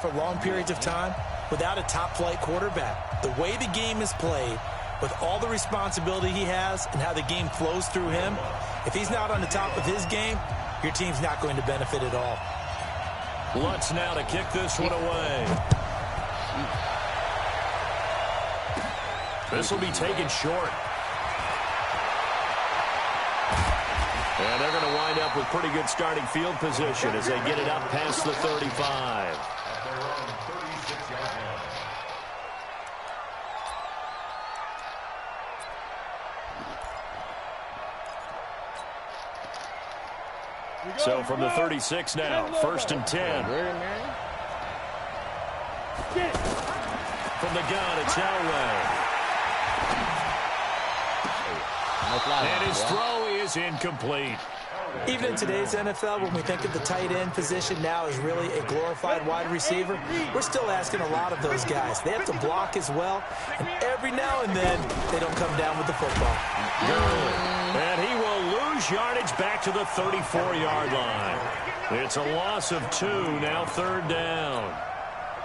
For long periods of time without a top-flight quarterback. The way the game is played, with all the responsibility he has and how the game flows through him, if he's not on the top of his game, your team's not going to benefit at all. Lutz now to kick this one away. This will be taken short. And they're going to wind up with pretty good starting field position as they get it up past the 35. So from the 36 now, 1st and 10. From the gun, it's Elway. And his throw is incomplete. Even in today's NFL, when we think of the tight end position now as really a glorified wide receiver, we're still asking a lot of those guys. They have to block as well, and every now and then, they don't come down with the football. Gurley. And he will lose yardage back to the 34-yard line. It's a loss of 2, now 3rd down.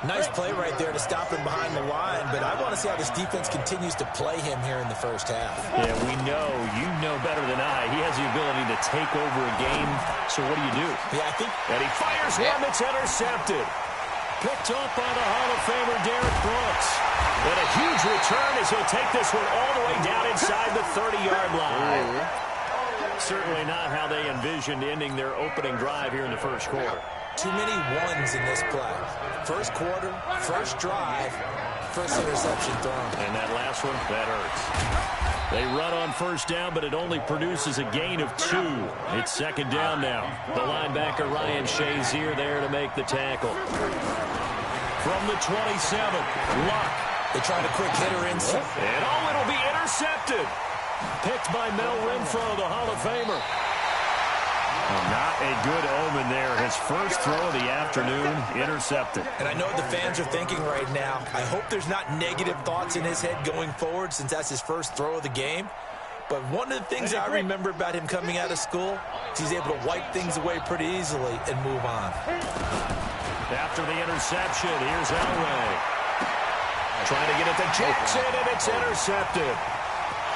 Nice play right there to stop him behind the line, but I want to see how this defense continues to play him here in the first half. Yeah, we know. You know better than I. He has the ability to take over a game, so what do? Yeah, I think... And he fires one that's intercepted. Picked up by the Hall of Famer Derek Brooks. And a huge return as he'll take this one all the way down inside the 30-yard line. Certainly not how they envisioned ending their opening drive here in the first quarter. Too many ones in this play. First quarter, first drive, first interception thrown. And that last one, that hurts. They run on first down, but it only produces a gain of 2. It's 2nd down now. The linebacker Ryan Shazier there to make the tackle. From the 27, Luck. They tried a quick hitter inside. And it'll be intercepted. Picked by Mel Renfro, the Hall of Famer. Not a good omen there. His first throw of the afternoon, intercepted. And I know what the fans are thinking right now. I hope there's not negative thoughts in his head going forward since that's his first throw of the game. But one of the things I remember about him coming out of school is he's able to wipe things away pretty easily and move on. After the interception, here's Elway. Trying to get it to Jackson, and it's intercepted.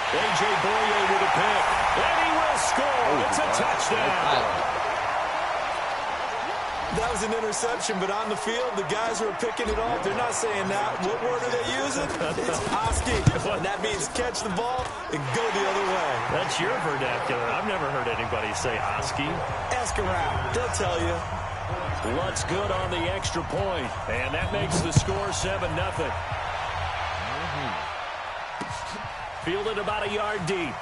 A.J. Boye with a pick. And he will score. It's a touchdown. That was an interception, but on the field, the guys who are picking it off, they're not saying that. What word are they using? It's Oski. And that means catch the ball and go the other way. That's your vernacular. I've never heard anybody say Oski. Ask around. They'll tell you. Lutz good on the extra point. And that makes the score 7-0. Fielded about a yard deep.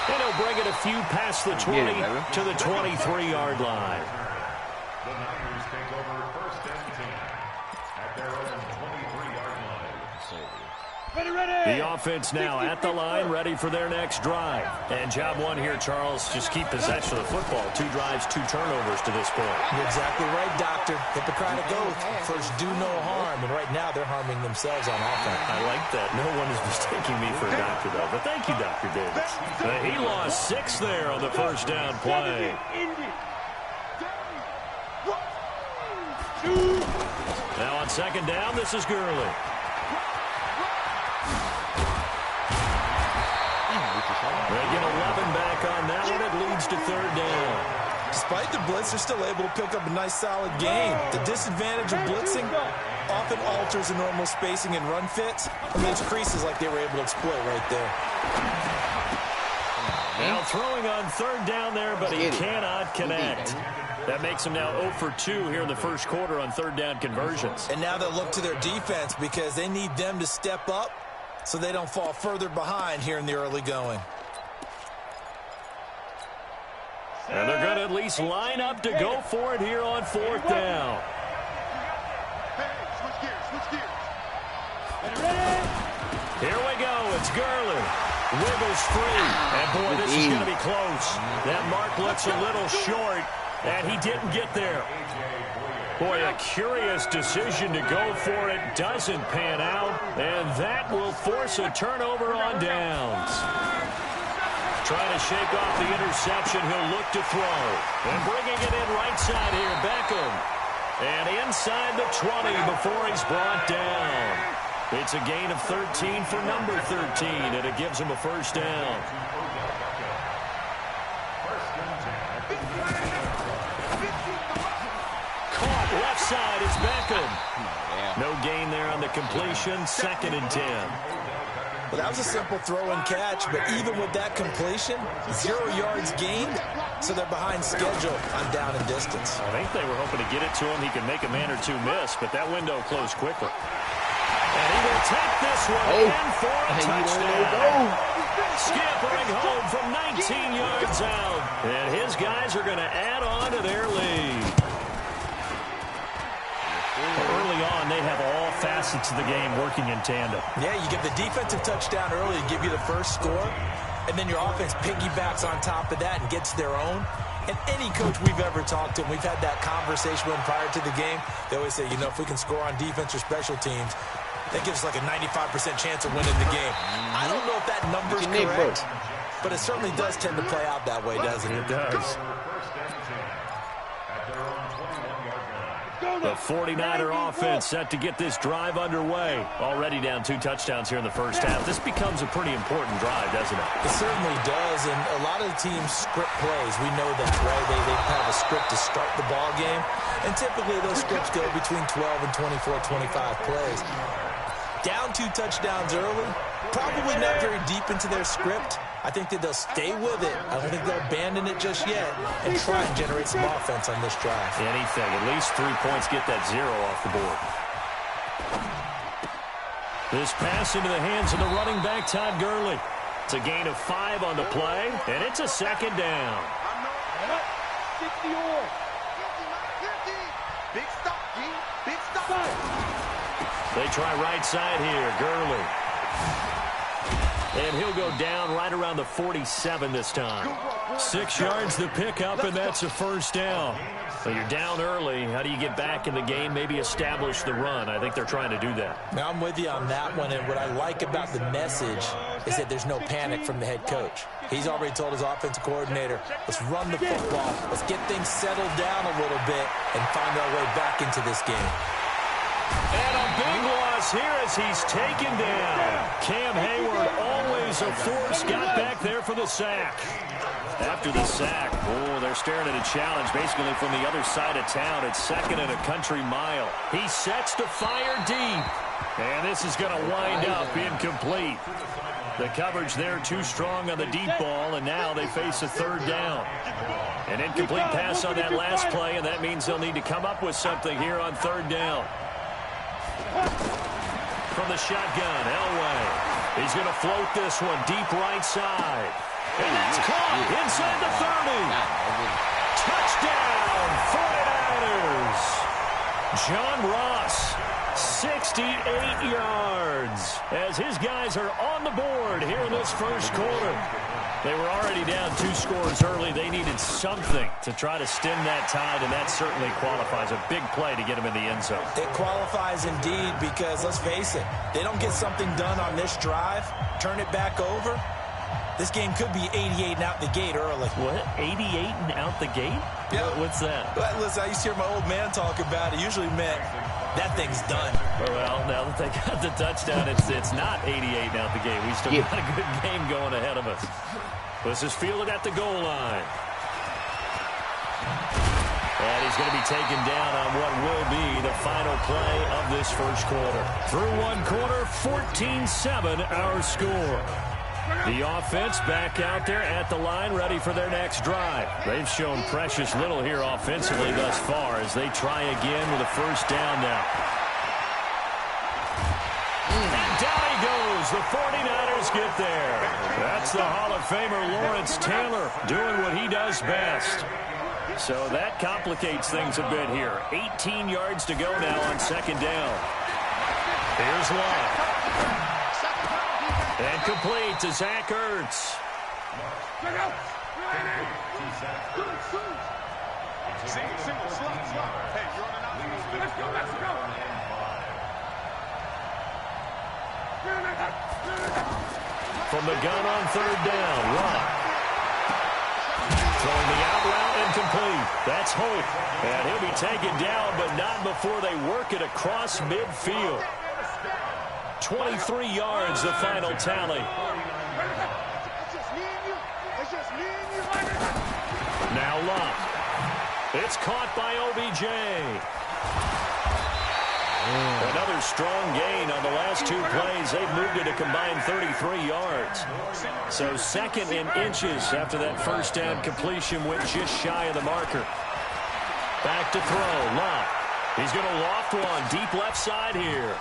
And he'll bring it a few past the 20 to the 23-yard line. The Niners take over 1st and 10 at their own 23-yard line. The offense now at the line, ready for their next drive. And job 1 here, Charles, just keep possession of the football. 2 drives, 2 turnovers to this point. You're exactly right, Doctor. Hippocratic oath. First, do no harm. And right now, they're harming themselves on offense. I like that. No one is mistaking me for a doctor, though. But thank you, Dr. Davis. He lost 6 there on the first down play. Now on 2nd down, this is Gurley. They get 11 back on that one. It leads to 3rd down. Despite the blitz, they're still able to pick up a nice, solid gain. The disadvantage of blitzing often alters the normal spacing and run fits and leaves creases like they were able to exploit right there. Now throwing on 3rd down there, but he cannot connect. That makes him now 0 for 2 here in the first quarter on 3rd down conversions. And now they'll look to their defense because they need them to step up so they don't fall further behind here in the early going. And they're going to at least line up to go for it here on 4th down. Here we go. It's Gurley. Wiggles free. And, boy, this is going to be close. That mark looks a little short, and he didn't get there. Boy, a curious decision to go for it. Doesn't pan out, and that will force a turnover on downs. Trying to shake off the interception. He'll look to throw. And bringing it in right right side here, Beckham. And inside the 20 before he's brought down. It's a gain of 13 for number 13, and it gives him a first down. Caught left side is Beckham. No gain there on the completion, 2nd and 10. Well, that was a simple throw and catch, but even with that completion, 0 yards gained, so they're behind schedule on down and distance. I think they were hoping to get it to him. He could make a man or two miss, but that window closed quickly. And he will take this one in for a touchdown. Scampering home from 19 yards out. And his guys are going to add on to their lead. Early on, they have all facets of the game working in tandem. Yeah, you get the defensive touchdown early to give you the first score, and then your offense piggybacks on top of that and gets their own. And any coach we've ever talked to, and we've had that conversation with them prior to the game, they always say, you know, if we can score on defense or special teams, that gives us like a 95% chance of winning the game. I don't know if that number's correct, but it certainly does tend to play out that way, doesn't it? It does. The 49er offense set to get this drive underway. Already down 2 touchdowns here in the first half. This becomes a pretty important drive, doesn't it? It certainly does, and a lot of the teams script plays. We know that, right? They have a script to start the ball game, and typically those scripts go between 12 and 24, 25 plays. Down 2 touchdowns early, probably not very deep into their script. I think that they'll stay with it. I don't think they'll abandon it just yet and try and generate some offense on this drive. Anything. At least 3 points, get that 0 off the board. This pass into the hands of the running back, Todd Gurley. It's a gain of 5 on the play, and it's a 2nd down. They try right side here, Gurley. And he'll go down right around the 47 this time. 6 yards the pickup, and that's a first down. So you're down early. How do you get back in the game, maybe establish the run? I think they're trying to do that. Now, I'm with you on that one, and what I like about the message is that there's no panic from the head coach. He's already told his offensive coordinator, let's run the football, let's get things settled down a little bit and find our way back into this game. And a big loss here as he's taken down. Cam Hayward, always a force, got back there for the sack. After the sack, they're staring at a challenge basically from the other side of town. It's 2nd and a country mile. He sets to fire deep. And this is going to wind up incomplete. The coverage there too strong on the deep ball, and now they face a 3rd down. An incomplete pass on that last play, and that means they'll need to come up with something here on 3rd down. From the shotgun, Elway. He's going to float this one deep right side. And that's caught inside the 30. Touchdown, 49ers. John Ross, 68 yards. As his guys are on the board here in this first quarter. They were already down 2 scores early. They needed something to try to stem that tide, and that certainly qualifies. A big play to get them in the end zone. It qualifies indeed because, let's face it, they don't get something done on this drive, turn it back over, this game could be 88 and out the gate early. What? 88 and out the gate? Yeah. What's that? Well, listen, I used to hear my old man talk about it. Usually meant that thing's done. Well, now that they got the touchdown, it's not 88 and out the gate. We still got a good game going ahead of us. This is fielded at the goal line. And he's going to be taken down on what will be the final play of this first quarter. Through 1 quarter, 14-7 our score. The offense back out there at the line, ready for their next drive. They've shown precious little here offensively thus far as they try again with a first down now. And down he goes. The 49ers get there. That's the Hall of Famer Lawrence Taylor doing what he does best. So that complicates things a bit here. 18 yards to go now on 2nd down. Here's Love. And complete to Zach Ertz. From the gun on 3rd down, Love. Throwing the out route incomplete. That's Hope. And he'll be taken down, but not before they work it across midfield. 23 yards, the final tally. Now Luck. It's caught by OBJ. Another strong gain on the last two plays. They've moved it a combined 33 yards. So second in inches after that first down completion went just shy of the marker. Back to throw. Luck. He's going to loft one. Deep left side here.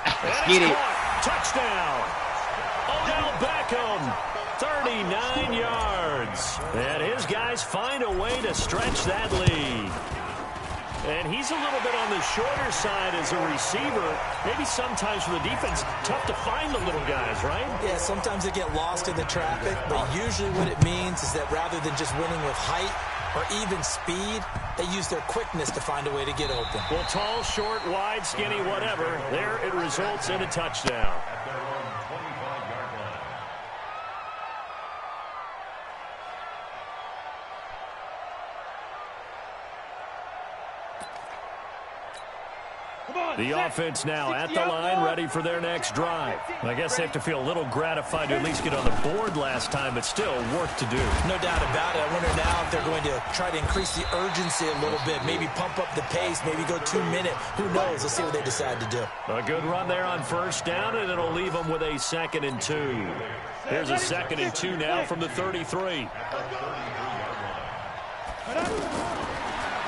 Get it. Touchdown. Odell Beckham. 39 yards. And his guys find a way to stretch that lead. And he's a little bit on the shorter side as a receiver. Maybe sometimes for the defense, tough to find the little guys, right? Yeah, sometimes they get lost in the traffic, but usually what it means is that rather than just winning with height or even speed, they use their quickness to find a way to get open. Well, tall, short, wide, skinny, whatever, there it results in a touchdown. The offense now at the line, ready for their next drive. I guess they have to feel a little gratified to at least get on the board last time, but still work to do. No doubt about it. I wonder now if they're going to try to increase the urgency a little bit, maybe pump up the pace, maybe go 2 minute. Who knows? Let's see what they decide to do. A good run there on first down, and it'll leave them with a 2nd and 2. Here's a 2nd and 2 now from the 33.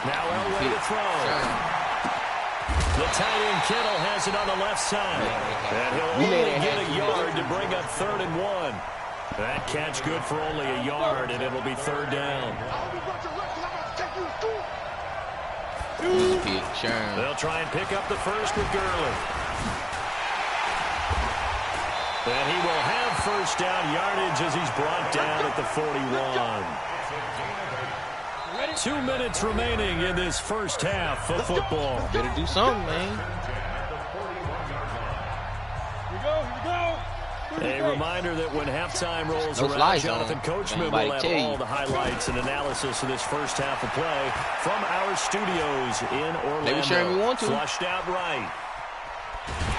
Now Elway to throw. The tight end Kittle has it on the left side. And he'll only get a yard to bring up 3rd and 1. That catch good for only a yard, and it'll be 3rd down. They'll try and pick up the first with Gurley. And he will have first down yardage as he's brought down at the 41. 2 minutes remaining in this first half of football. Better do something, man. A reminder that when halftime rolls around, Jonathan Coachman will have all the highlights and analysis of this first half of play from our studios in Orlando. Flushed out right.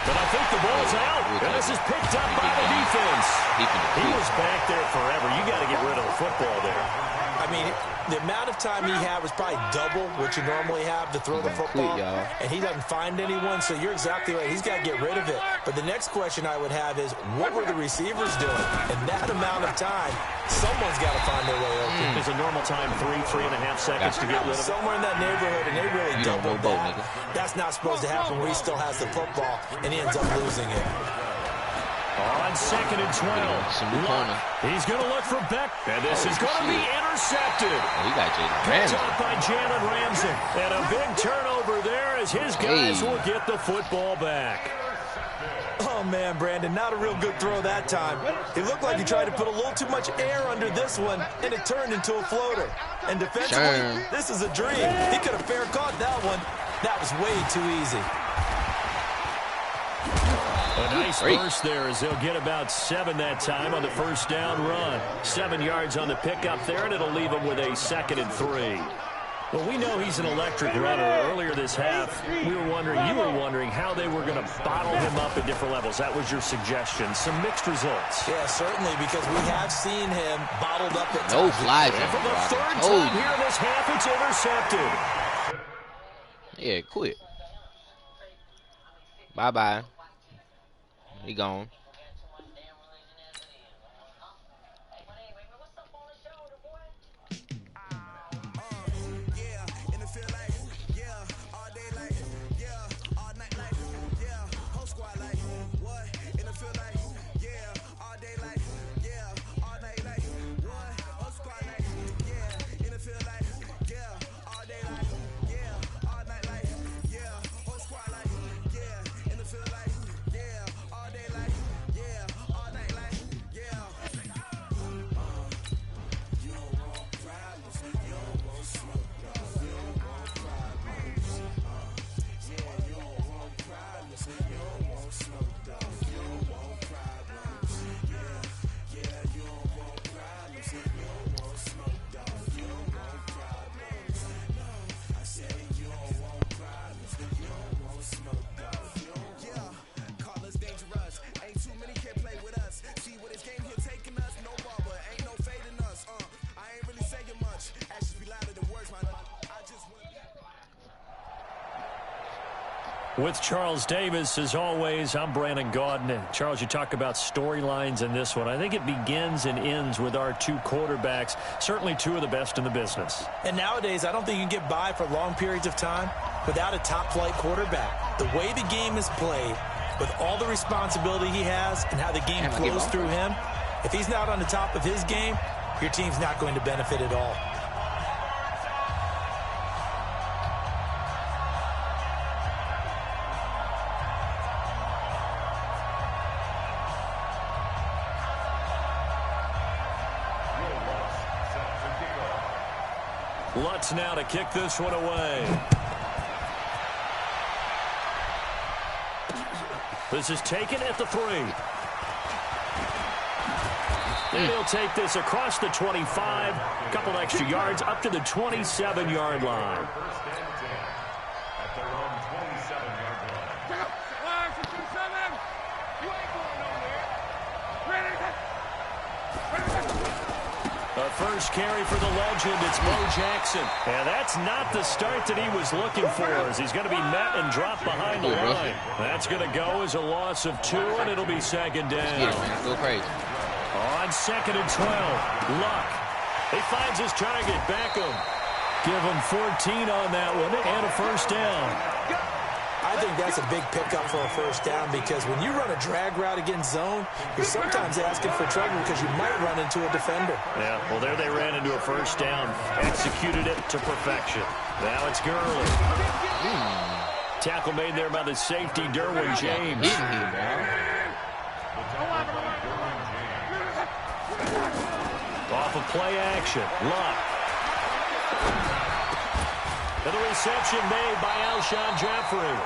But I think the ball's out, and this is picked up by the defense. He was back there forever. You got to get rid of the football there. I mean, the amount of time he had was probably double what you normally have to throw the football, and he doesn't find anyone, so you're exactly right. He's got to get rid of it. But the next question I would have is, what were the receivers doing? In that amount of time, someone's got to find their way open. There's a normal time, 3.5 seconds to get rid of it. Somewhere in that neighborhood, and they really doubled that. That's not supposed to happen when he still has the football, and he ends up losing it. On 2nd and 12. He's going to look for Beck, and this is going to be intercepted. Picked up by Jalen Ramsey. And a big turnover there as his guys will get the football back. Oh, man, Brandon, not a real good throw that time. It looked like he tried to put a little too much air under this one, and it turned into a floater. And defensively, this is a dream. He could have fair caught that one. That was way too easy. A nice burst there as they'll get about 7 that time on the first down run. 7 yards on the pickup there, and it'll leave them with a 2nd and 3. Well, we know he's an electric runner. Earlier this half, you were wondering how they were going to bottle him up at different levels. That was your suggestion. Some mixed results. Yeah, certainly, because we have seen him bottled up at times. And for the 3rd time here in this half, it's intercepted. Yeah, quit. Bye-bye. He gone. With Charles Davis, as always, I'm Brandon Gaudin. And Charles, you talk about storylines in this one. I think it begins and ends with our two quarterbacks, certainly two of the best in the business. And nowadays, I don't think you can get by for long periods of time without a top-flight quarterback. The way the game is played, with all the responsibility he has and how the game flows through him, if he's not on the top of his game, your team's not going to benefit at all. Lutz now to kick this one away. This is taken at the 3. And he'll take this across the 25, a couple extra yards up to the 27-yard line. At their own 27-yard line. A first carry for the legend. It's Mo Jackson. And that's not the start that he was looking for, as he's going to be met and dropped behind the line. That's going to go as a loss of 2, and it'll be second down. Go crazy. On 2nd and 12, Luck. He finds his target, Beckham. Give him 14 on that one, and a first down. I think that's a big pickup for a first down, because when you run a drag route against zone, you're sometimes asking for trouble because you might run into a defender. Yeah, well, there they ran into a first down. Executed it to perfection. Now it's Gurley. Tackle made there by the safety, Derwin James. Off of play action, Luck. And the reception made by Alshon Jeffrey.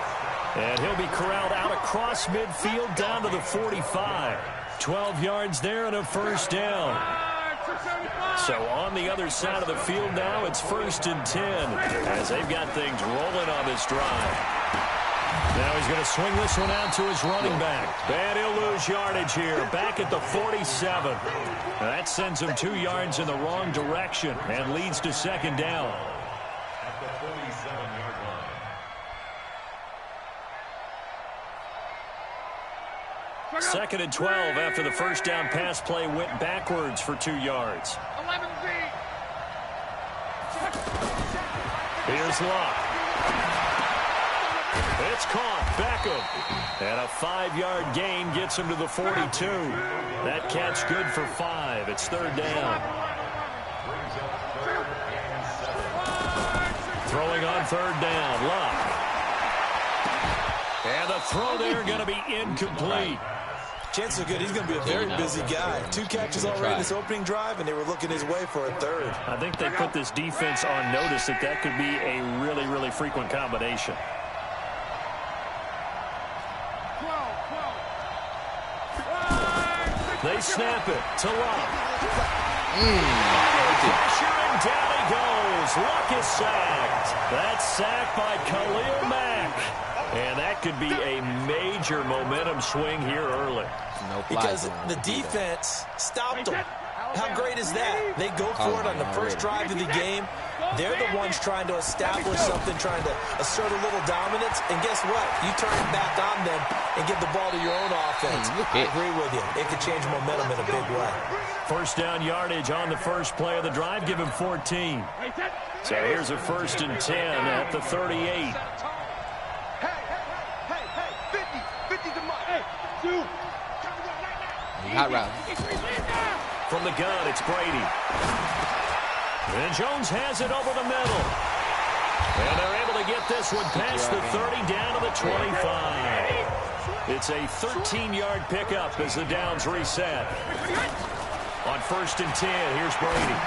And he'll be corralled out across midfield down to the 45. 12 yards there and a first down. So on the other side of the field now, it's 1st and 10 as they've got things rolling on this drive. Now he's going to swing this one out to his running back. And he'll lose yardage here, back at the 47. That sends him 2 yards in the wrong direction and leads to second down. At the 47-yard line. 2nd and 12 after the first down pass play went backwards for 2 yards. Here's Luck. It's caught. Beckham. And a 5-yard gain gets him to the 42. That catch good for 5. It's 3rd down. Throwing on 3rd down. Luck. And the throw there going to be incomplete. Chances are good he's going to be a very busy guy. 2 catches already in this opening drive, and they were looking his way for a 3rd. I think they put this defense on notice that that could be a really, really frequent combination. They snap it to Luck. Pressure, and down he goes. Luck is sacked. That's sacked by Khalil Mack. And that could be a major momentum swing here early. Because the defense stopped them. How great is that? They go for it on the first drive of the game. They're the ones trying to establish something, trying to assert a little dominance. And guess what? You turn it back on them and give the ball to your own offense. I agree with you. It could change momentum in a big way. First down yardage on the first play of the drive. Give him 14. So here's a 1st and 10 at the 38. Hot route. From the gun, it's Brady. And Jones has it over the middle. And they're able to get this one past the 30 down to the 25. It's a 13-yard pickup as the downs reset. On 1st and 10, here's Brady.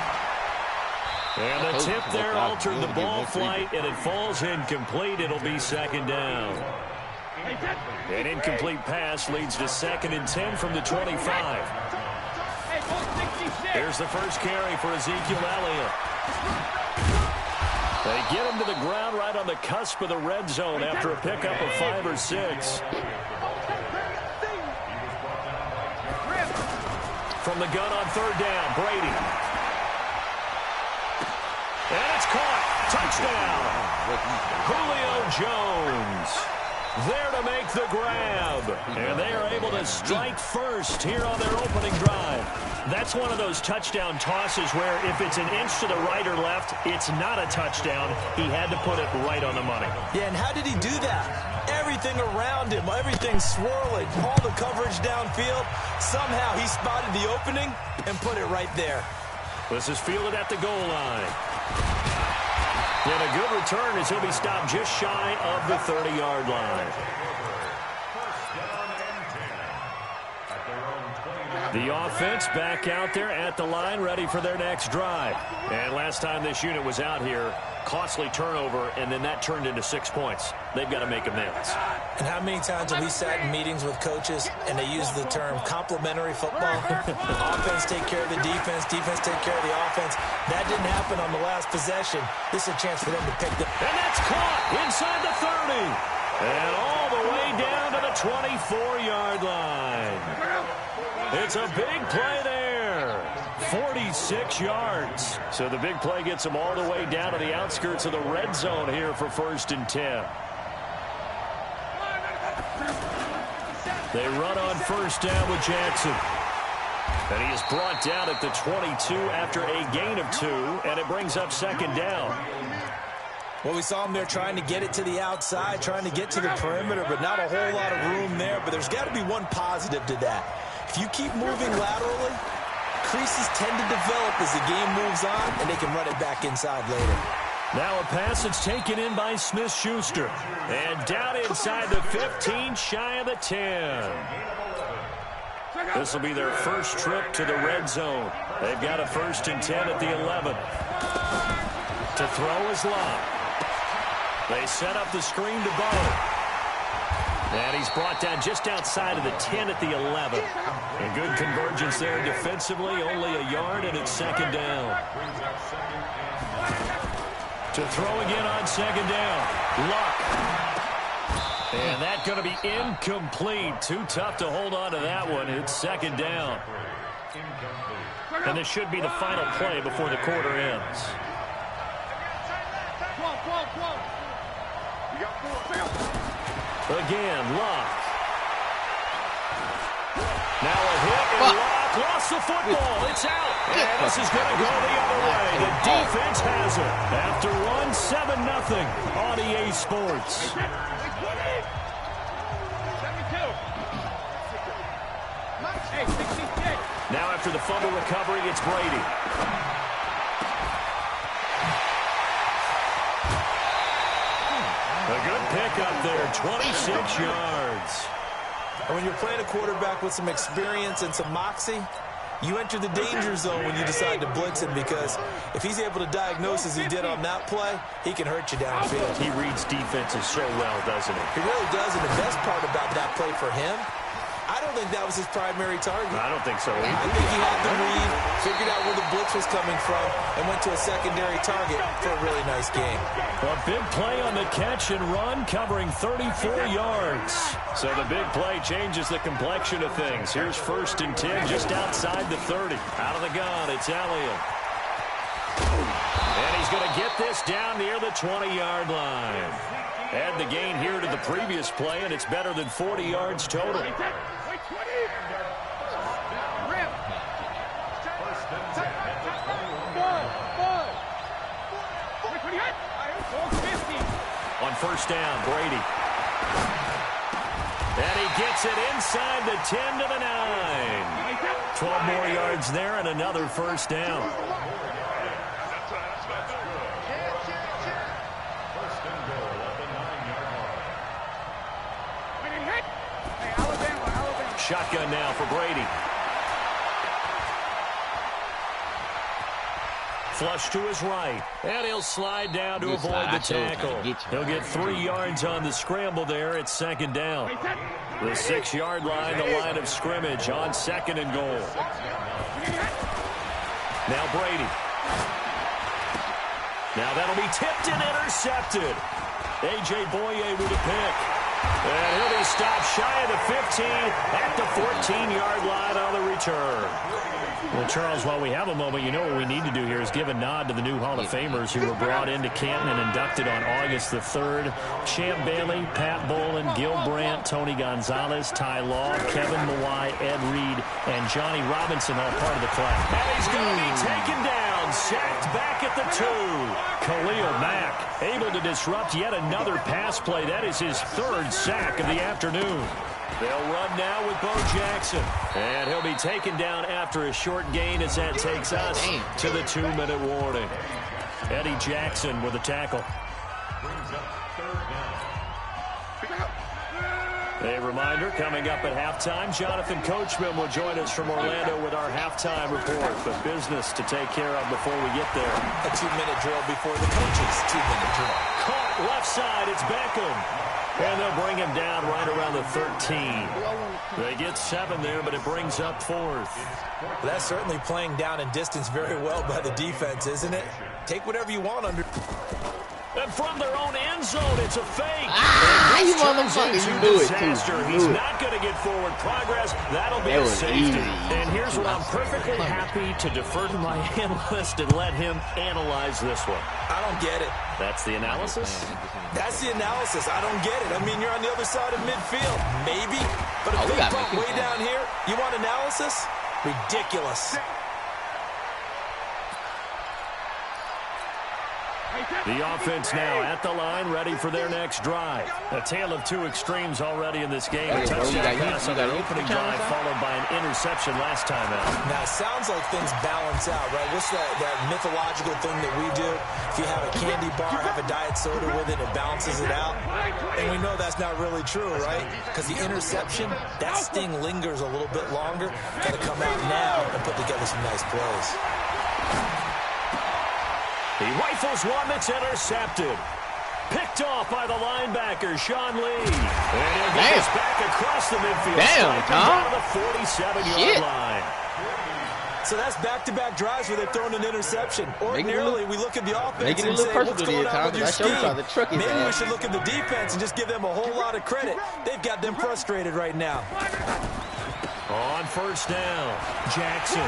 And the tip there altered the ball flight, and it falls incomplete. It'll be second down. An incomplete pass leads to 2nd and 10 from the 25. Here's the first carry for Ezekiel Elliott. They get him to the ground right on the cusp of the red zone after a pickup of 5 or 6. From the gun on 3rd down, Brady. And it's caught. Touchdown. Julio Jones. There to make the grab. And they are able to strike first here on their opening drive. That's one of those touchdown tosses where if it's an inch to the right or left, it's not a touchdown. He had to put it right on the money. Yeah, and how did he do that? Everything around him, everything swirling, all the coverage downfield. Somehow he spotted the opening and put it right there. This is fielded at the goal line. And a good return as he'll be stopped just shy of the 30-yard line. The offense back out there at the line, ready for their next drive. And last time this unit was out here, costly turnover, and then that turned into 6 points. They've got to make amends. And how many times have we sat in meetings with coaches and they use the term complementary football? Offense take care of the defense, defense take care of the offense. That didn't happen on the last possession. This is a chance for them to pick them. And that's caught inside the 30. And all the way down to the 24-yard line. It's a big play there. 46 yards. So the big play gets them all the way down to the outskirts of the red zone here for 1st and 10. They run on 1st down with Jackson. And he is brought down at the 22 after a gain of 2, and it brings up 2nd down. Well, we saw him there trying to get it to the outside, trying to get to the perimeter, but not a whole lot of room there. But there's got to be one positive to that. If you keep moving laterally, creases tend to develop as the game moves on, and they can run it back inside later. Now a pass that's taken in by Smith-Schuster. And down inside the 15, shy of the 10. This will be their first trip to the red zone. They've got a 1st and 10 at the 11. To throw is Locke. They set up the screen to Bowe. And he's brought down just outside of the 10 at the 11. And good convergence there defensively, only a yard, and it's 2nd down. To throw again on 2nd down. Luck. And that's going to be incomplete. Too tough to hold on to that one. It's 2nd down. And this should be the final play before the quarter ends. Again, Locke. Now a hit, and Locke lost the football. It's out. And this is going to go the other way. The defense has it. After one, 7-0 on EA Sports. Now after the fumble recovery, it's Brady. A good pickup there, 26 yards. And when you're playing a quarterback with some experience and some moxie, you enter the danger zone when you decide to blitz him, because if he's able to diagnose as he did on that play, he can hurt you downfield. He reads defenses so well, doesn't he? He really does, and the best part about that play for him, I don't think that was his primary target. I don't think so either. I think he had the read, figured out where the blitz was coming from, and went to a secondary target for a really nice game. A big play on the catch and run, covering 34 yards. So the big play changes the complexion of things. Here's 1st and 10 just outside the 30. Out of the gun, it's Elliott. And he's going to get this down near the 20-yard line. Add the gain here to the previous play, and it's better than 40 yards total. On 1st down, Brady. And he gets it inside the 10 to the 9. 12 more yards there and another 1st down. Shotgun now for Brady. Flush to his right. And he'll slide down to avoid the tackle. He'll get 3 yards on the scramble there. It's 2nd down. The 6-yard line, the line of scrimmage on 2nd and goal. Now Brady. Now that'll be tipped and intercepted. A.J. Boye with a pick. And he'll be stopped shy of the 15 at the 14-yard line on the return. Well, Charles, while we have a moment, you know what we need to do here is give a nod to the new Hall of Famers who were brought into Canton and inducted on August the 3rd. Champ Bailey, Pat Bolin, Gil Brandt, Tony Gonzalez, Ty Law, Kevin Mawai, Ed Reed, and Johnny Robinson all part of the class. And he's going to be taken down, sacked back at the 2. Khalil Mack able to disrupt yet another pass play. That is his 3rd sack of the afternoon. They'll run now with Bo Jackson. And he'll be taken down after a short gain as that takes us to the 2-minute warning. Eddie Jackson with a tackle. A reminder, coming up at halftime, Jonathan Coachman will join us from Orlando with our halftime report. But business to take care of before we get there. A 2-minute drill before the coaches' 2-minute drill. Caught left side, it's Beckham. And they'll bring him down right around the 13. They get 7 there, but it brings up 4th. Well, that's certainly playing down in distance very well by the defense, isn't it? Take whatever you want under. And from their own end zone, it's a fake. You motherfucker, you knew it too. He's not going to get forward progress. That'll be a safety. Easy. And here's what I'm perfectly happy to defer to my analyst and let him analyze this one. I don't get it. That's the analysis? That's the analysis. I don't get it. I mean, you're on the other side of midfield. Maybe. But a big punt way down here, you want analysis? Ridiculous. The offense now at the line, ready for their next drive. A tale of 2 extremes already in this game. A touchdown pass on their opening drive, followed by an interception last time out. Now, it sounds like things balance out, right? What's that mythological thing that we do? If you have a candy bar, have a diet soda with it, it balances it out. And we know that's not really true, right? Because the interception, that sting lingers a little bit longer. Got to come out now and put together some nice plays. He rifles one that's intercepted. Picked off by the linebacker, Sean Lee. And he'll get this back across the midfield. Damn, Tom. Down the 47-yard line. So that's back-to-back drives where they've thrown an interception. Ordinarily, we look at the offense and say, what's going on with your scheme? Maybe we should look at the defense and just give them a whole lot of credit. They've got them frustrated right now. On first down, Jackson.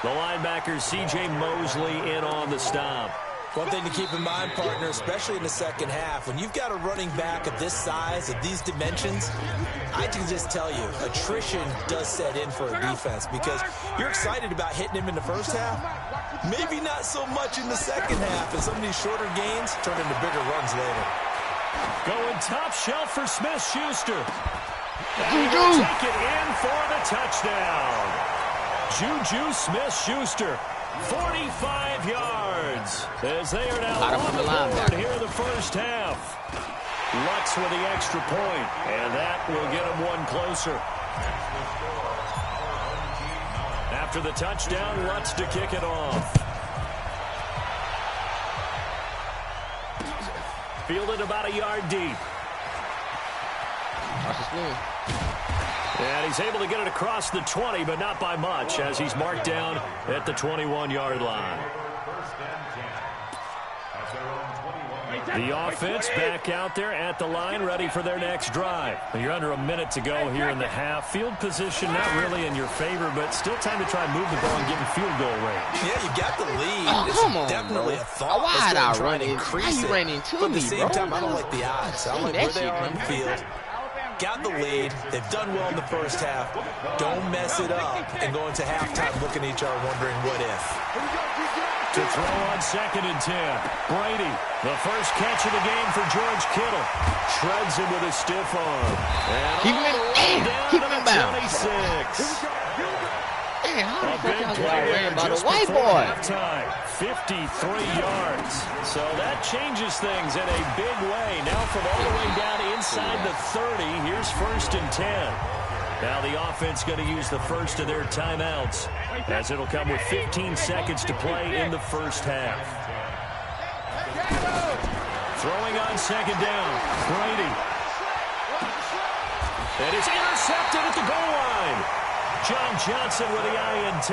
The linebacker, C.J. Mosley, in on the stop. One thing to keep in mind, partner, especially in the second half, when you've got a running back of this size, of these dimensions, I can just tell you, attrition does set in for a defense because you're excited about hitting him in the first half. Maybe not so much in the second half, and some of these shorter gains turn into bigger runs later. Going top shelf for Smith-Schuster. Juju. Take it in for the touchdown. Juju Smith-Schuster, 45 yards, as they are now on the board here in the first half. Lutz with the extra point, and that will get him one closer. After the touchdown, Lutz to kick it off. Fielded about a yard deep. And he's able to get it across the 20, but not by much, as he's marked down at the 21-yard line. The offense back out there at the line, ready for their next drive. You're under a minute to go here in the half. Field position not really in your favor, but still time to try and move the ball and get in field goal range. Yeah, you got the lead. Oh, come on, definitely bro. a thought. Why I run to increase it. ran into but me, at the same bro? time, I don't like the odds. I don't like where they are on the field. Got the lead. They've done well in the first half. Don't mess it up and go into halftime looking at each other wondering what if. To throw on 2nd and 10. Brady, the first catch of the game for George Kittle. Shreds him with a stiff arm. And Keep him in bounds. 26. Hey, how the A fuck big y'all play worried there about a just white before boy? halftime. 53 yards. So that changes things in a big way. Now from all the way down inside the 30, here's 1st and 10. Now the offense going to use the first of their timeouts, as it'll come with 15 seconds to play in the first half. Throwing on 2nd down, Brady. And it's intercepted at the goal line. John Johnson with the INT.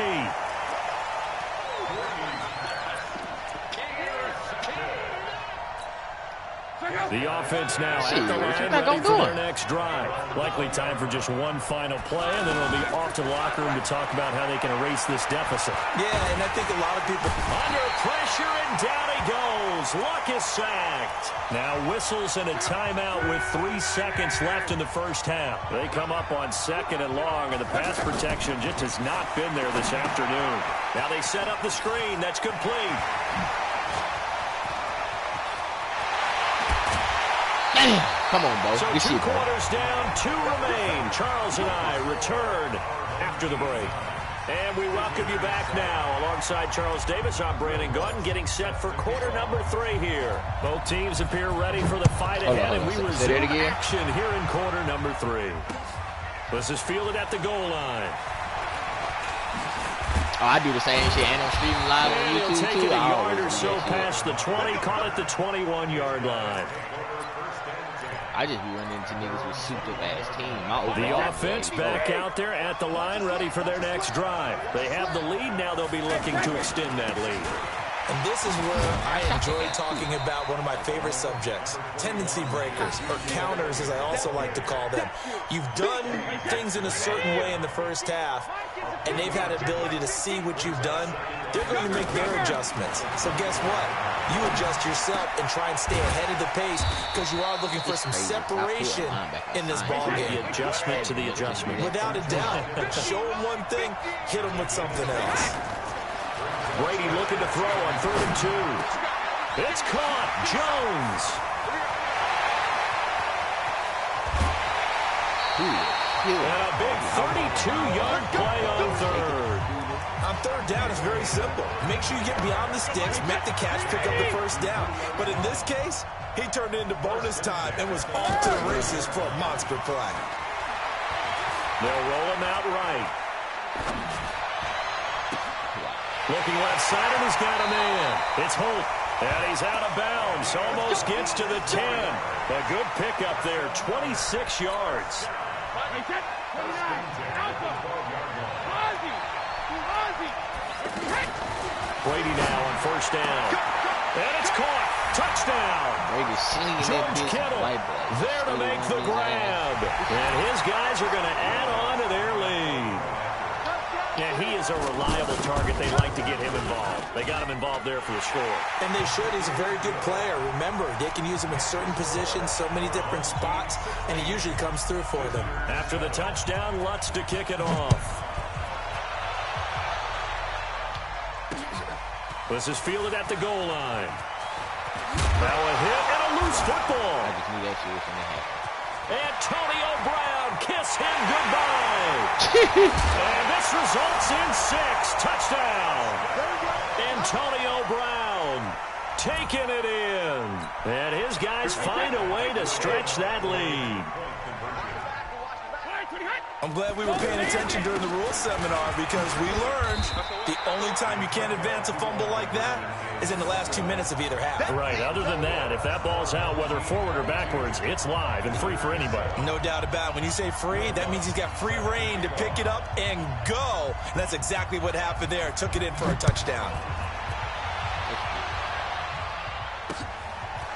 The offense now Shit, at the what you line, not ready gonna for do their it? next drive. Likely time for just one final play, and then it'll be off to the locker room to talk about how they can erase this deficit. Yeah, and I think a lot of people... Under pressure, and down he goes. Luck is sacked. Now whistles and a timeout with 3 seconds left in the first half. They come up on 2nd and long, and the pass protection just has not been there this afternoon. Now they set up the screen. That's complete. Come on, Bo. So Good 2 shit, bro. quarters down, 2 remain. Charles and I return after the break. And we welcome you back now. Alongside Charles Davis, I'm Brandon Gautin, getting set for quarter number 3 here. Both teams appear ready for the fight ahead, and we resume action here in quarter number 3. This is fielded at the goal line. Oh, I do the same shit. And I'm streaming live on He'll YouTube, take too. it a I yard always or do so that shit. past the 20, call it the 21-yard line. I just be running into niggas with souped-up-ass team. The offense back out there at the line, ready for their next drive. They have the lead. Now they'll be looking to extend that lead. And this is where I enjoy talking about one of my favorite subjects, tendency breakers, or counters as I also like to call them. You've done things in a certain way in the first half, and they've had the ability to see what you've done. They're going to make their adjustments. So guess what? You adjust yourself and try and stay ahead of the pace because you are looking for some separation in this ball game. The adjustment to the adjustment. Without a doubt. Show them one thing, hit them with something else. Brady looking to throw on 3rd and 2. It's caught. Jones. And a big 32-yard play on 3rd. On 3rd down, it's very simple. Make sure you get beyond the sticks, make the catch, pick up the first down. But in this case, he turned into bonus time and was off to the races for a monster play. They'll roll him out right. Looking left side, and he's got a man. It's Holt, and he's out of bounds. Almost gets to the 10. A good pickup there, 26 yards. Brady now on 1st down. And it's caught. Touchdown. Brady's slinging George that Kittle white boy. there to make the grab. And his guys are going to add on to their lead. Yeah, he is a reliable target. They like to get him involved. They got him involved there for the score. And they should. He's a very good player. Remember, they can use him in certain positions, so many different spots, and he usually comes through for them. After the touchdown, Lutz to kick it off. This is fielded at the goal line. Now a hit and a loose football. I just knew that shit was going to happen. Antonio Brown, kiss him goodbye. And this results in 6. Touchdown. Antonio Brown taking it in. And his guys find a way to stretch that lead. I'm glad we were paying attention during the rules seminar because we learned the only time you can't advance a fumble like that is in the last 2 minutes of either half. Right. Other than that, if that ball's out, whether forward or backwards, it's live and free for anybody. No doubt about it. When you say free, that means he's got free reign to pick it up and go. And that's exactly what happened there. Took it in for a touchdown.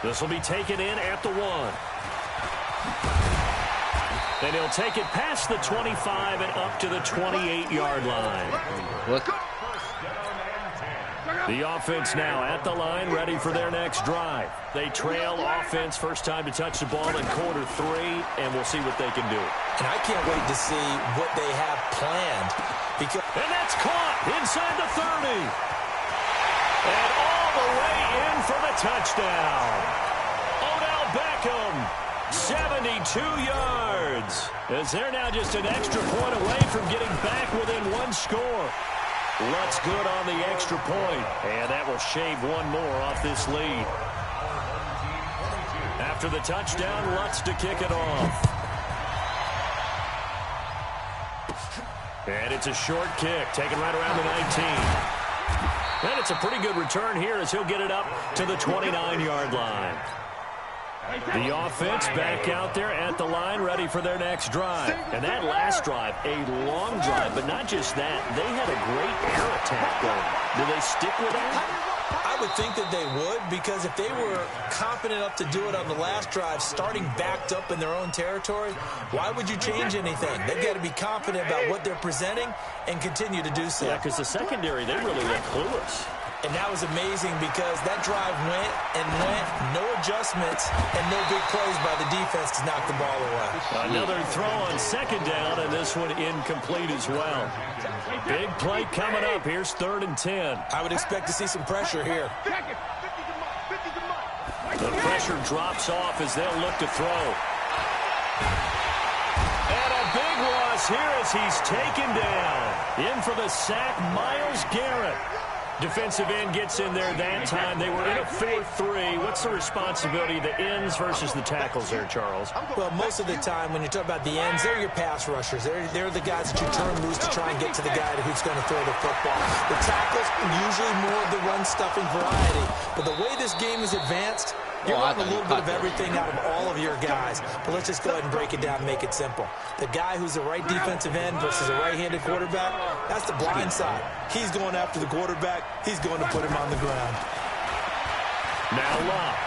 This will be taken in at the 1. And he'll take it past the 25 and up to the 28-yard line. What? The offense now at the line, ready for their next drive. They trail offense, first time to touch the ball in quarter 3, and we'll see what they can do. And I can't wait to see what they have planned. And that's caught inside the 30. And all the way in for the touchdown. Odell Beckham, 72 yards. As they're now just an extra point away from getting back within 1 score. Lutz good on the extra point. And that will shave 1 more off this lead. After the touchdown, Lutz to kick it off. And it's a short kick, taken right around the 19. And it's a pretty good return here as he'll get it up to the 29-yard line. The offense back out there at the line, ready for their next drive. And that last drive, a long drive, but not just that. They had a great air attack going. Do they stick with that? I would think that they would, because if they were confident enough to do it on the last drive, starting backed up in their own territory, why would you change anything? They've got to be confident about what they're presenting and continue to do so. Yeah, because the secondary, they really look clueless. And that was amazing because that drive went and went, no adjustments, and no big plays by the defense to knock the ball away. Another throw on second down, and this one incomplete as well. Big play coming up. Here's 3rd and 10. I would expect to see some pressure here. The pressure drops off as they'll look to throw. And a big loss here as he's taken down. In for the sack, Myles Garrett. Defensive end gets in there that time. They were in a 4-3. What's the responsibility of the ends versus the tackles there, Charles? Well, most of the time when you talk about the ends, they're your pass rushers. They're the guys that you turn loose to try and get to the guy who's going to throw the football. The tackles, usually more of the run-stuffing variety. But the way this game is advanced, you're running a little bit of everything out of all of your guys. But let's just go ahead and break it down and make it simple. The guy who's the right defensive end versus a right-handed quarterback, that's the blind side. He's going after the quarterback. He's going to put him on the ground. Now Locke.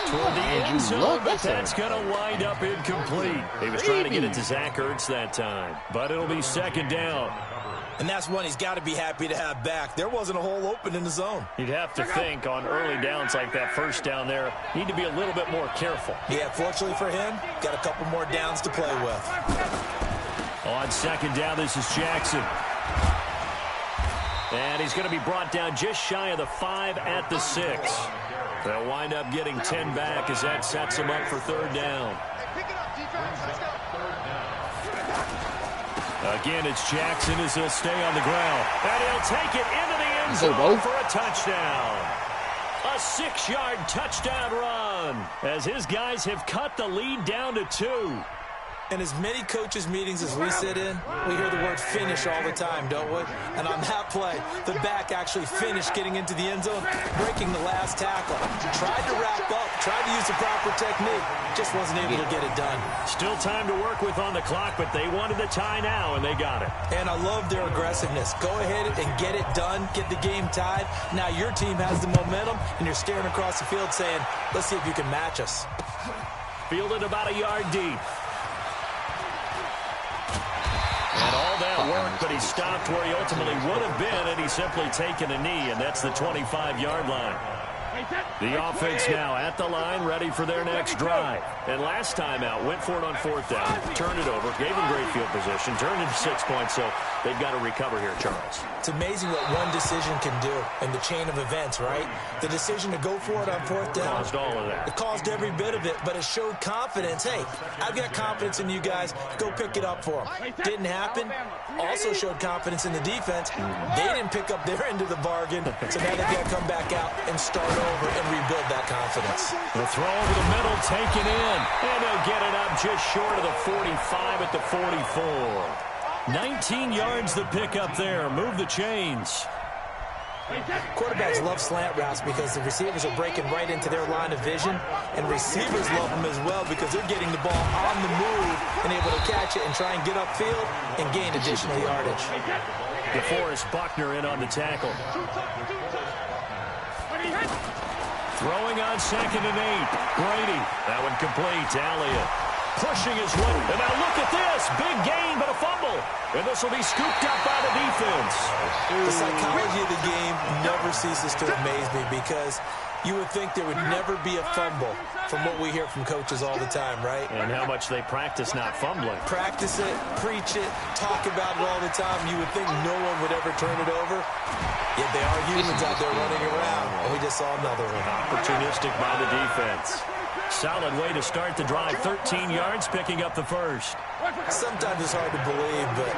Toward the end zone, but that's going to wind up incomplete. He was trying to get it to Zach Ertz that time. But it'll be 2nd down. And that's one he's got to be happy to have back. There wasn't a hole open in the zone. You'd have to think on early downs like that first down there, need to be a little bit more careful. Yeah, fortunately for him, got a couple more downs to play with. On 2nd down, this is Jackson. And he's going to be brought down just shy of the 5 at the 6. They'll wind up getting 10 back as that sets them up for 3rd down. Again, it's Jackson as he'll stay on the ground. And he'll take it into the end zone for a touchdown. A 6-yard touchdown run as his guys have cut the lead down to 2. In as many coaches' meetings as we sit in, we hear the word finish all the time, don't we? And on that play, the back actually finished getting into the end zone, breaking the last tackle. Tried to wrap up, tried to use the proper technique, just wasn't able to get it done. Still time to work with on the clock, but they wanted the tie now, and they got it. And I love their aggressiveness. Go ahead and get it done, get the game tied. Now your team has the momentum, and you're staring across the field saying, let's see if you can match us. Fielded about a yard deep. And all that worked, but he stopped where he ultimately would have been, and he's simply taken a knee, and that's the 25-yard line. The offense now at the line, ready for their next drive. And last time out, went for it on 4th down, turned it over, gave him great field position, turned into 6 points, so they've got to recover here, Charles. It's amazing what one decision can do in the chain of events, right? The decision to go for it on 4th down. Caused all of that. It caused every bit of it, but it showed confidence. Hey, I've got confidence in you guys. Go pick it up for them. Didn't happen. Also showed confidence in the defense. They didn't pick up their end of the bargain, so now they've got to come back out and start over and rebuild that confidence. The throw over the middle, taken in, and they'll get it up just short of the 45 at the 44. 19 yards the pick up there. Move the chains. Quarterbacks love slant routes because the receivers are breaking right into their line of vision, and receivers love them as well because they're getting the ball on the move and able to catch it and try and get upfield and gain additional yardage. DeForest Buckner in on the tackle. Throwing on 2nd and 8. Brady. That one complete. Elliott pushing his way. And now look at this. Big gain, but a fumble. And this will be scooped up by the defense. The psychology of the game never ceases to amaze me because you would think there would never be a fumble from what we hear from coaches all the time, right? And how much they practice not fumbling. Practice it, preach it, talk about it all the time. You would think no one would ever turn it over. Yet they are humans out there running around. And we just saw another one. Opportunistic by the defense. Solid way to start the drive. 13 yards, picking up the first. Sometimes it's hard to believe, but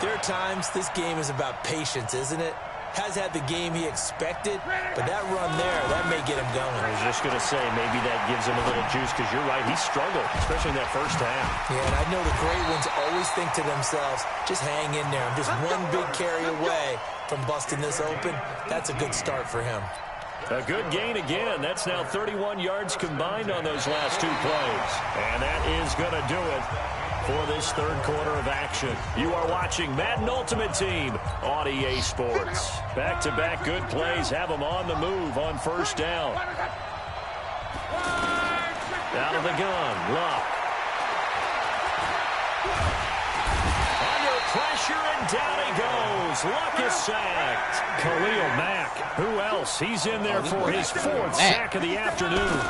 there are times this game is about patience, isn't it? Has had the game he expected, but that run there, that may get him going. I was just going to say, maybe that gives him a little juice, because you're right, he struggled, especially in that first half. Yeah, and I know the great ones always think to themselves, just hang in there. I'm just one big carry away from busting this open. That's a good start for him. A good gain again. That's now 31 yards combined on those last 2 plays. And that is going to do it for this third quarter of action. You are watching Madden Ultimate Team on EA Sports. Back-to-back good plays have them on the move on first down. Out of the gun, Luck. Under pressure, and down he goes. Luck is sacked. Khalil Mack. Who else? He's in there for his fourth sack of the afternoon.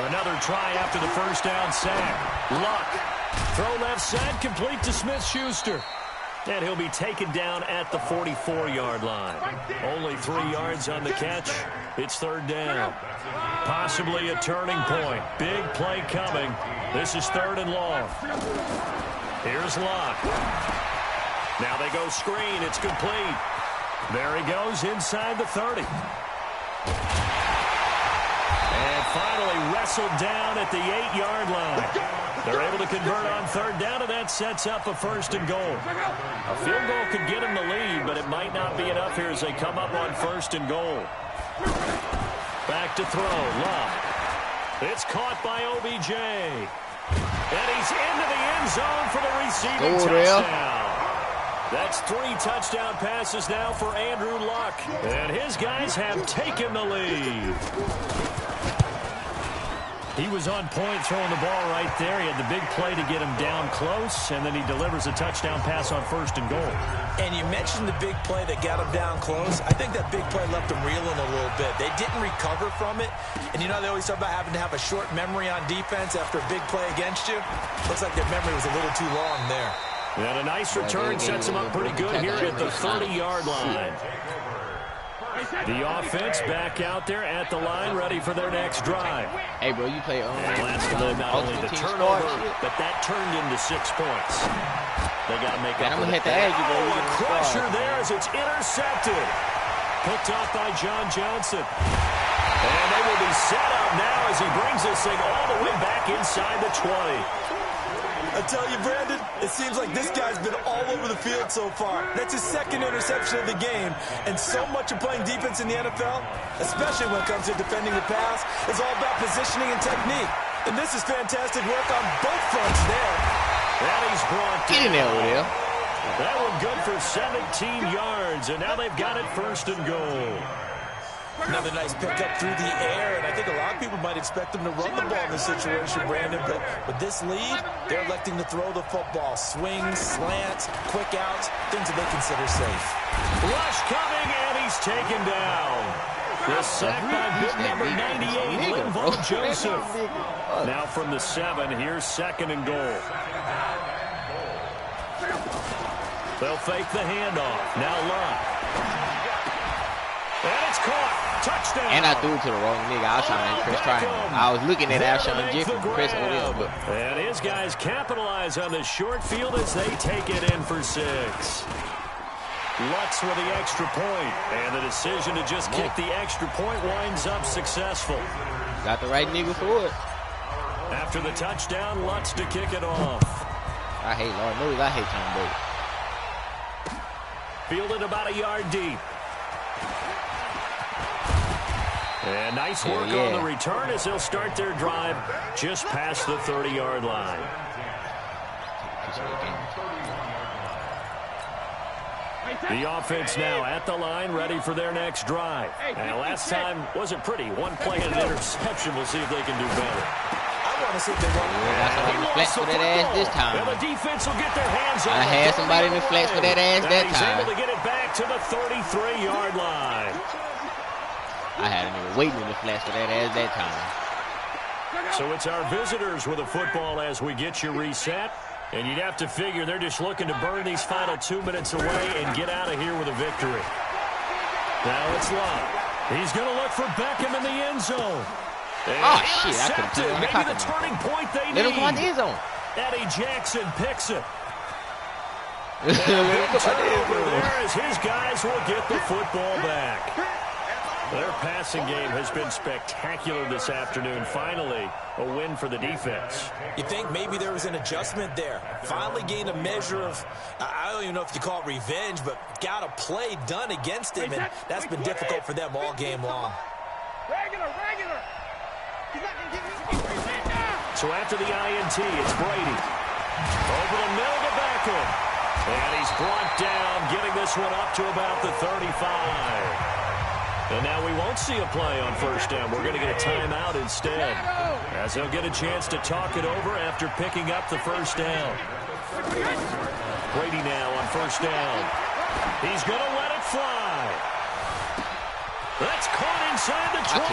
Another try after the first down sack. Luck. Throw left side, complete to Smith-Schuster. And he'll be taken down at the 44-yard line. Only 3 yards on the catch. It's third down. Possibly a turning point. Big play coming. This is third and long. Here's Luck. Now they go screen. It's complete. There he goes inside the 30. And finally wrestled down at the 8-yard line. They're able to convert on third down, and that sets up a first and goal. A field goal could get them the lead, but it might not be enough here as they come up on first and goal. Back to throw. Luck. It's caught by OBJ. And he's into the end zone for the receiving touchdown. That's 3 touchdown passes now for Andrew Luck. And his guys have taken the lead. He was on point throwing the ball right there. He had the big play to get him down close, and then he delivers a touchdown pass on first and goal. And you mentioned the big play that got him down close. I think that big play left him reeling a little bit. They didn't recover from it. And you know, they always talk about having to have a short memory on defense after a big play against you. Looks like their memory was a little too long there. And a nice return sets him up pretty good here at the 30-yard line. The offense back out there at the line, ready for their next drive. Hey, bro, you play last time, not only the turnover, but that turned into 6 points. They got to make up. I'm gonna hit the edge, bro. A pressure there as it's intercepted. Picked off by John Johnson. And they will be set up now as he brings this thing all the way back inside the 20. I tell you, Brandon, it seems like this guy's been all over the field so far. That's his second interception of the game. And so much of playing defense in the NFL, especially when it comes to defending the pass, is all about positioning and technique. And this is fantastic work on both fronts there. And he's brought down. Get in there, Odell. That one good for 17 yards. And now they've got it first and goal. Another nice pickup through the air, and I think a lot of people might expect them to run the ball in this situation, Brandon, but with this lead, they're electing to throw the football. Swings, slants, quick outs, things that they consider safe. Rush coming, and he's taken down. The sack by big number 98, Linval Joseph. Now from the 7, here's second and goal. They'll fake the handoff. Now Luck. And it's caught. Touchdown. And I threw it to the wrong nigga. Alshon Chris trying. I was looking at Alshon Jeffrey, Chris Odell. But and his guys capitalize on the short field as they take it in for 6. Lutz with the extra point. And the decision to just kick the extra point winds up successful. Got the right nigga for it. After the touchdown, Lutz to kick it off. I hate Lord knows I hate Tom Brady. Fielded about a yard deep. And nice work on the return as they'll start their drive just past the 30-yard line. The offense now at the line, ready for their next drive. And last time wasn't pretty. One play and an interception. We'll see if they can do better. I want to see if they want to. That's why I'm flex for that ass this time. And the defense will get their hands on it. I had somebody in the flex for that ass that time. He's able to get it back to the 33-yard line. I had a nigga waiting in the flash for that ass that time. So it's our visitors with a football as we get you reset. And you'd have to figure they're just looking to burn these final 2 minutes away and get out of here with a victory. Now it's Luck. He's going to look for Beckham in the end zone. Oh, shit. I could have maybe the turning point they need. Let him come out the end zone. Eddie Jackson picks it. Let him come out the end Over zone. there as his guys will get the football back. Their passing game has been spectacular this afternoon. Finally, a win for the defense. You think maybe there was an adjustment there. Finally gained a measure of, I don't even know if you call it revenge, but got a play done against him, and that's been difficult for them all game long. Regular. So after the INT, it's Brady. Over the middle to Beckham. And he's brought down, getting this one up to about the 35. And now we won't see a play on first down. We're going to get a timeout instead, as he'll get a chance to talk it over after picking up the first down. Brady now on first down. He's going to let it fly. That's caught inside the 20.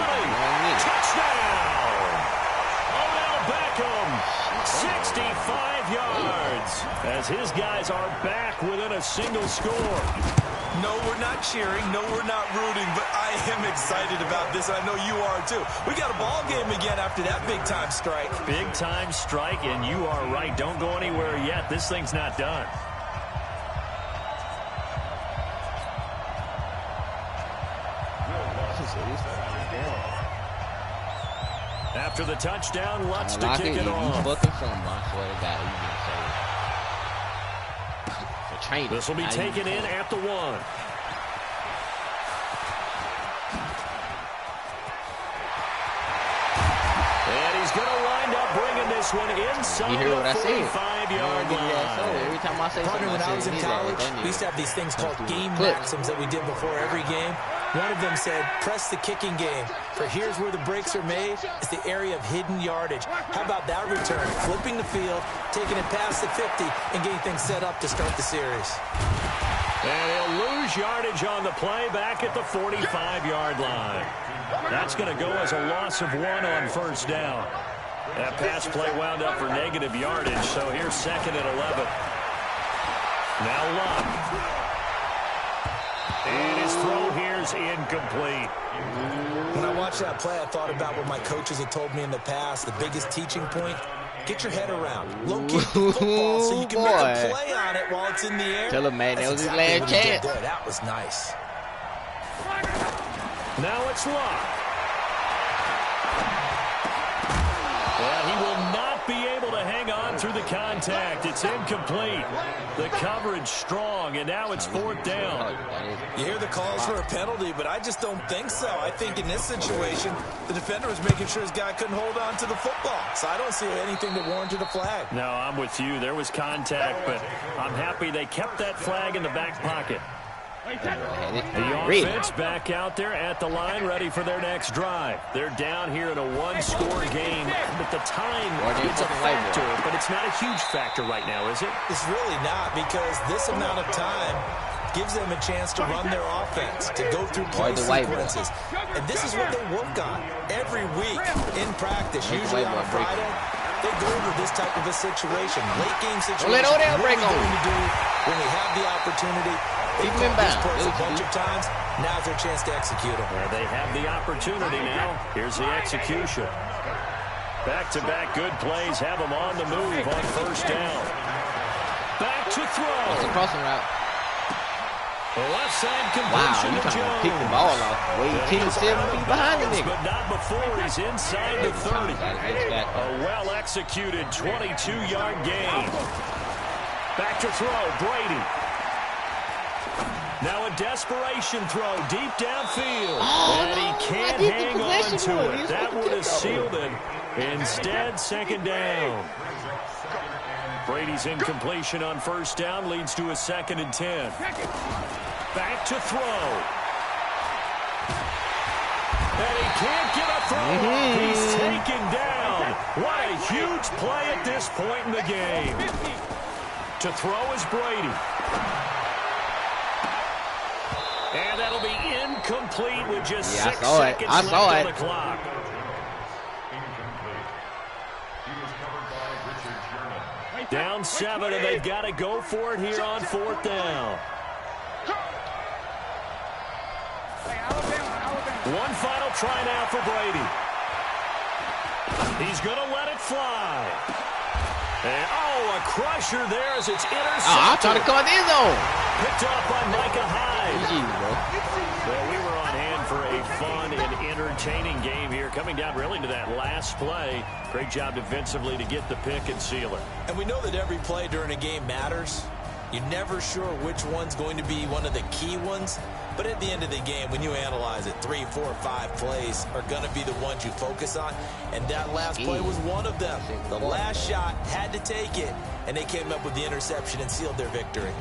Touchdown! Odell Beckham, 65 yards, as his guys are back within a single score. No, we're not cheering. No, we're not rooting, but I am excited about this. I know you are, too. We got a ball game again after that big-time strike. Big-time strike, and you are right. Don't go anywhere yet. This thing's not done. After the touchdown, Lutz to kick it off. This will be taken in at the 1. And he's going to wind up bringing this one inside the 45-yard line. Every time I say something, when I was in college, we used to have these things called game maxims that we did before every game. One of them said, press the kicking game. For here's where the breaks are made. It's the area of hidden yardage. How about that return? Flipping the field, taking it past the 50, and getting things set up to start the series. And he'll lose yardage on the play back at the 45-yard line. That's going to go as a loss of 1 on first down. That pass play wound up for negative yardage, so here's 2nd and 11. Now Luck. And his throw here is incomplete. When I watched that play, I thought about what my coaches had told me in the past. The biggest teaching point, get your head around. Locate the football so you can make a play on it while it's in the air. Tell him, man, that was his last chance. That was nice. Now it's Luck. Well, he will not be able to hang on through the contact. It's incomplete. The coverage strong, and now it's 4th down. You hear the calls for a penalty, but I just don't think so. I think in this situation, the defender was making sure his guy couldn't hold on to the football. So I don't see anything that warranted a flag. No, I'm with you. There was contact, but I'm happy they kept that flag in the back pocket. The offense back out there at the line, ready for their next drive. They're down here in a one-score game, but the time is a factor, but it's not a huge factor right now, is it? It's really not, because this amount of time gives them a chance to run their offense, to go through play sequences. And this is what they work on every week in practice, usually on a Friday. They go over this type of a situation, late game situation. What are we going to do when we have the opportunity? They've called this plays a bunch of times. Now's their chance to execute them. Well, they have the opportunity now. Here's the execution. Back-to-back good plays have them on the move on first down. Back to throw. It's a crossing route. Left side completion to Jones. Pick the ball off. Wait, 10 7 feet behind the nigga. But not before he's inside the 30. A well-executed 22-yard gain. Back to throw, Brady. Now a desperation throw deep downfield. And he can't hang on to it. That would have sealed it. Instead, 2nd down. Brady's incompletion on first down leads to a 2nd and 10. Back to throw. And he can't get a throw. He's taken down. What a huge play at this point in the game. To throw is Brady. And that'll be incomplete with just 6 seconds left on the clock. Down 7, and they've got to go for it here on 4th down. One final try now for Brady. He's going to let it fly. And, a crusher there as it's intercepted. I'm trying to come in the end zone. Picked up by Micah Hyde. Well, we were on hand for a fun and entertaining game here, coming down really to that last play. Great job defensively to get the pick and seal it. And we know that every play during a game matters. You're never sure which one's going to be one of the key ones. But at the end of the game, when you analyze it, 3, 4, 5 plays are going to be the ones you focus on. And that last play was one of them. The last shot had to take it, and they came up with the interception and sealed their victory.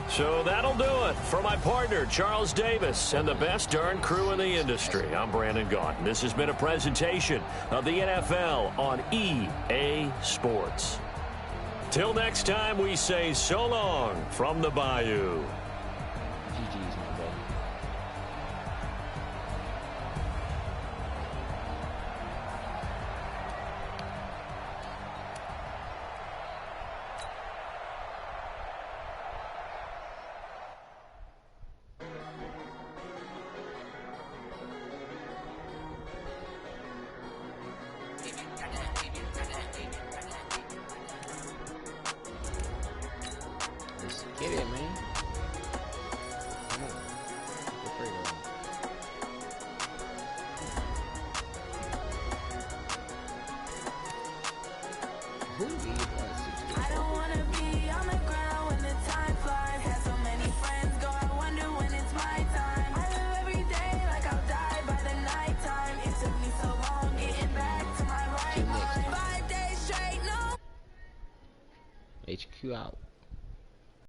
So that'll do it for my partner, Charles Davis, and the best darn crew in the industry. I'm Brandon Gaughan. This has been a presentation of the NFL on EA Sports. Till next time, we say so long from the Bayou. GG's, my brother. Let's get it, man. Come on. Get free, though. Who needs I don't wanna be on the ground when the time flies. Had so many friends go, I wonder when it's my time. I live every day like I'll die by the nighttime. It took me so long getting back to my right mind. 5 days straight, no. HQ out.